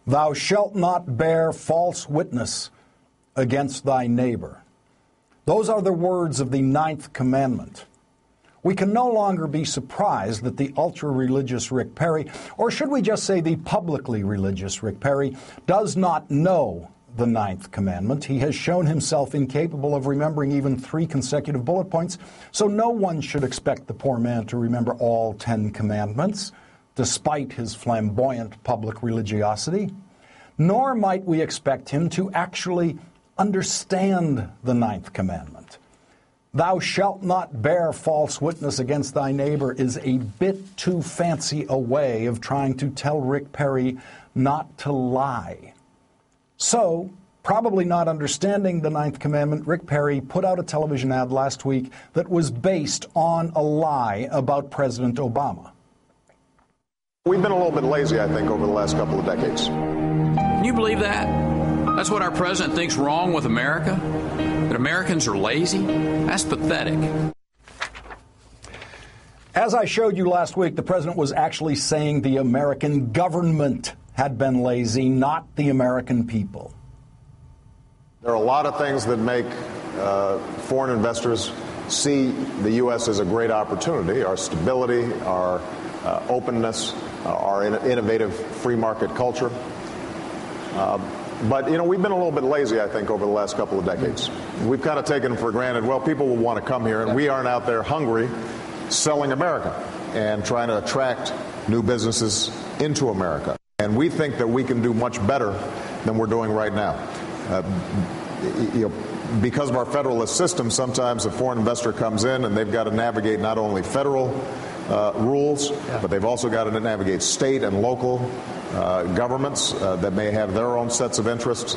Thou shalt not bear false witness against thy neighbor. Those are the words of the 9th commandment. We can no longer be surprised that the ultra-religious Rick Perry, or should we just say the publicly religious Rick Perry, does not know the 9th commandment. He has shown himself incapable of remembering even 3 consecutive bullet points, so no one should expect the poor man to remember all 10 commandments, despite his flamboyant public religiosity. Nor might we expect him to actually understand the 9th commandment. Thou shalt not bear false witness against thy neighbor is a bit too fancy a way of trying to tell Rick Perry not to lie. So, probably not understanding the 9th commandment, Rick Perry put out a television ad last week that was based on a lie about President Obama. We've been a little bit lazy, I think, over the last couple of decades. Can you believe that? That's what our president thinks wrong with America? That Americans are lazy? That's pathetic. As I showed you last week, the president was actually saying the American government had been lazy, not the American people. There are a lot of things that make foreign investors see the U.S. as a great opportunity: our stability, our openness, our innovative free market culture. But, we've been a little bit lazy, I think, over the last couple of decades. We've kind of taken for granted, well, people will want to come here, and we aren't out there hungry selling America and trying to attract new businesses into America. And we think that we can do much better than we're doing right now. Because of our federalist system, sometimes a foreign investor comes in and they've got to navigate not only federal rules, but they've also got to navigate state and local governments that may have their own sets of interests.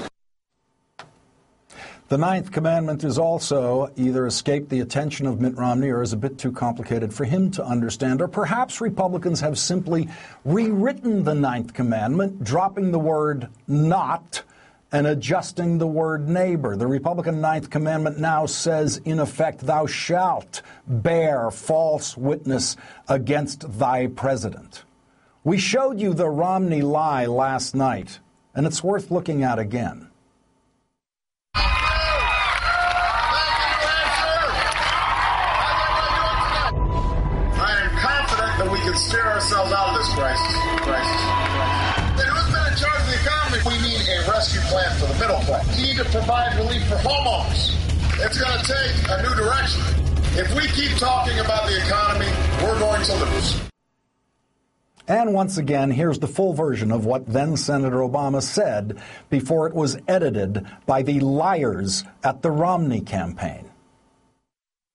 The 9th commandment is also either escaped the attention of Mitt Romney or is a bit too complicated for him to understand, or perhaps Republicans have simply rewritten the 9th commandment, dropping the word not and adjusting the word neighbor. The Republican 9th commandment now says, in effect, thou shalt bear false witness against thy president. We showed you the Romney lie last night, and it's worth looking at again. I am confident that we can steer ourselves out of this crisis. And who's been in charge of the economy? We need a rescue plan for the middle class. We need to provide relief for homeowners. It's going to take a new direction. If we keep talking about the economy, we're going to lose. And once again, here's the full version of what then Senator Obama said before it was edited by the liars at the Romney campaign.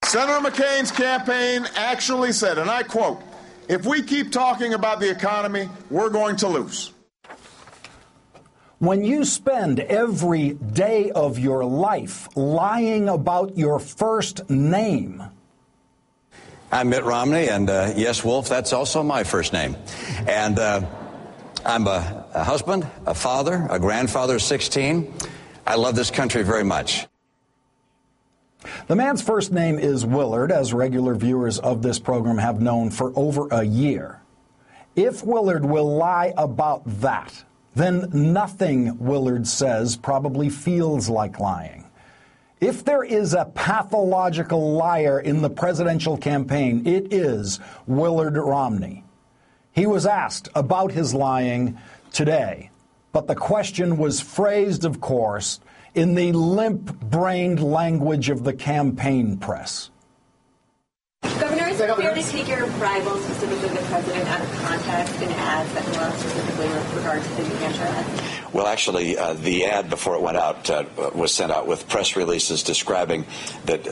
Senator McCain's campaign actually said, and I quote, "If we keep talking about the economy, we're going to lose." When you spend every day of your life lying about your first name. I'm Mitt Romney, and yes, Wolf, that's also my first name. And I'm a husband, a father, a grandfather of 16. I love this country very much. The man's first name is Willard, as regular viewers of this program have known for over a year. If Willard will lie about that, then nothing Willard says probably feels like lying. If there is a pathological liar in the presidential campaign, it is Willard Romney. He was asked about his lying today, but the question was phrased, of course, in the limp-brained language of the campaign press. Governor, is it fair to take your rival, specifically the president, out of context in ads that come out specifically with regard to the New Hampshire ad? Well, actually, the ad before it went out was sent out with press releases describing that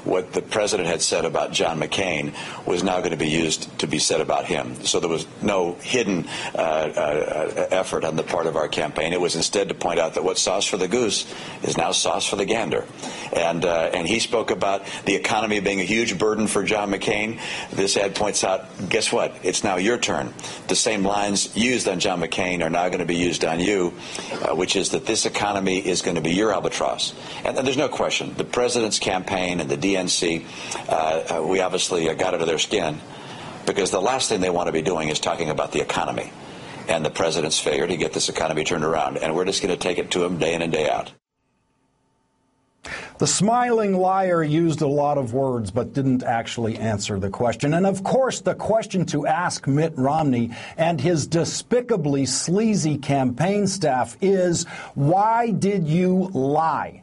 what the president had said about John McCain was now going to be used to be said about him. So there was no hidden effort on the part of our campaign. It was instead to point out that what's sauce for the goose is now sauce for the gander. And he spoke about the economy being a huge burden for John McCain. This ad points out, guess what? It's now your turn. The same lines used on John McCain are now going to be used on you, which is that this economy is going to be your albatross. And there's no question. The president's campaign and the DNC, we obviously got under their skin because the last thing they want to be doing is talking about the economy. and the president's failure to get this economy turned around. And we're just going to take it to him day in and day out. The smiling liar used a lot of words but didn't actually answer the question. And of course, the question to ask Mitt Romney and his despicably sleazy campaign staff is, why did you lie?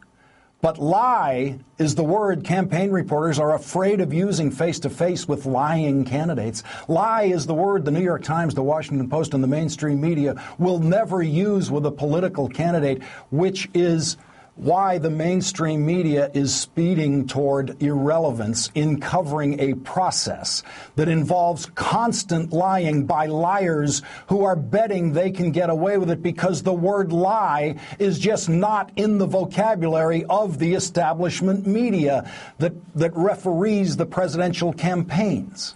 But lie is the word campaign reporters are afraid of using face-to-face with lying candidates. Lie is the word the New York Times, the Washington Post, and the mainstream media will never use with a political candidate, which is why the mainstream media is speeding toward irrelevance in covering a process that involves constant lying by liars who are betting they can get away with it because the word lie is just not in the vocabulary of the establishment media that referees the presidential campaigns.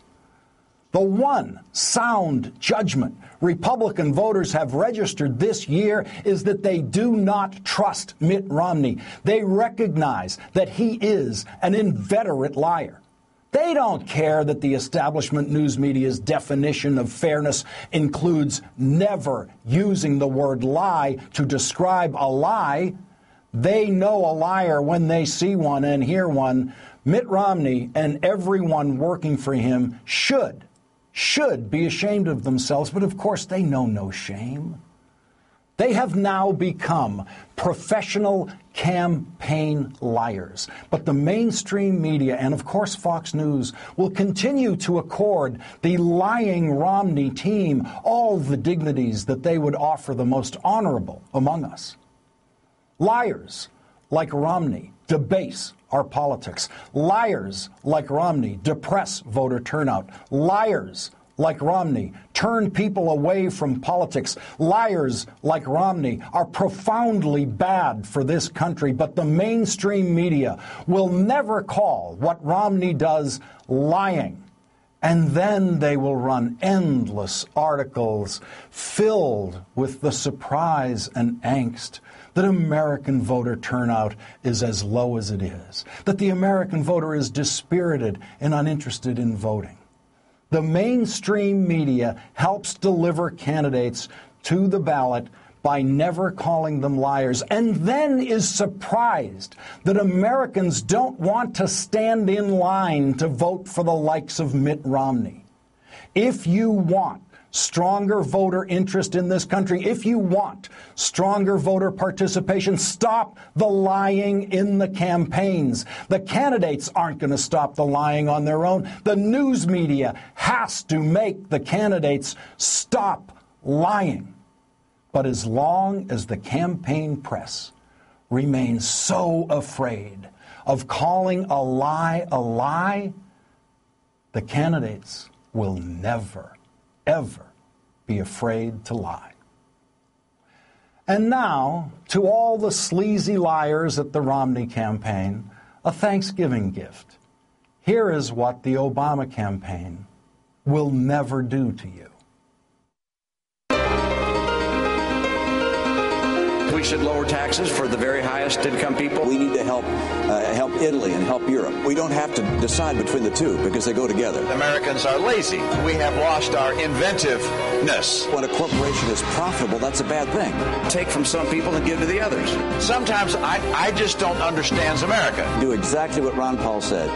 The one sound judgment Republican voters have registered this year is that they do not trust Mitt Romney. They recognize that he is an inveterate liar. They don't care that the establishment news media's definition of fairness includes never using the word lie to describe a lie. They know a liar when they see one and hear one. Mitt Romney and everyone working for him should be ashamed of themselves, but of course they know no shame. They have now become professional campaign liars. But the mainstream media and, of course, Fox News will continue to accord the lying Romney team all the dignities that they would offer the most honorable among us. Liars like Romney debase our politics. Liars like Romney depress voter turnout. Liars like Romney turn people away from politics. Liars like Romney are profoundly bad for this country, but the mainstream media will never call what Romney does lying. And then they will run endless articles filled with the surprise and angst that American voter turnout is as low as it is, that the American voter is dispirited and uninterested in voting. The mainstream media helps deliver candidates to the ballot by never calling them liars, and then is surprised that Americans don't want to stand in line to vote for the likes of Mitt Romney. If you want stronger voter interest in this country, if you want stronger voter participation, stop the lying in the campaigns. The candidates aren't going to stop the lying on their own. The news media has to make the candidates stop lying. But as long as the campaign press remains so afraid of calling a lie, the candidates will never, ever be afraid to lie. And now, to all the sleazy liars at the Romney campaign, a Thanksgiving gift. Here is what the Obama campaign will never do to you. We should lower taxes for the very highest income people. We need to help Italy and help Europe. We don't have to decide between the two because they go together. Americans are lazy. We have lost our inventiveness. When a corporation is profitable, that's a bad thing. Take from some people and give to the others. Sometimes I just don't understand America. Do exactly what Ron Paul said.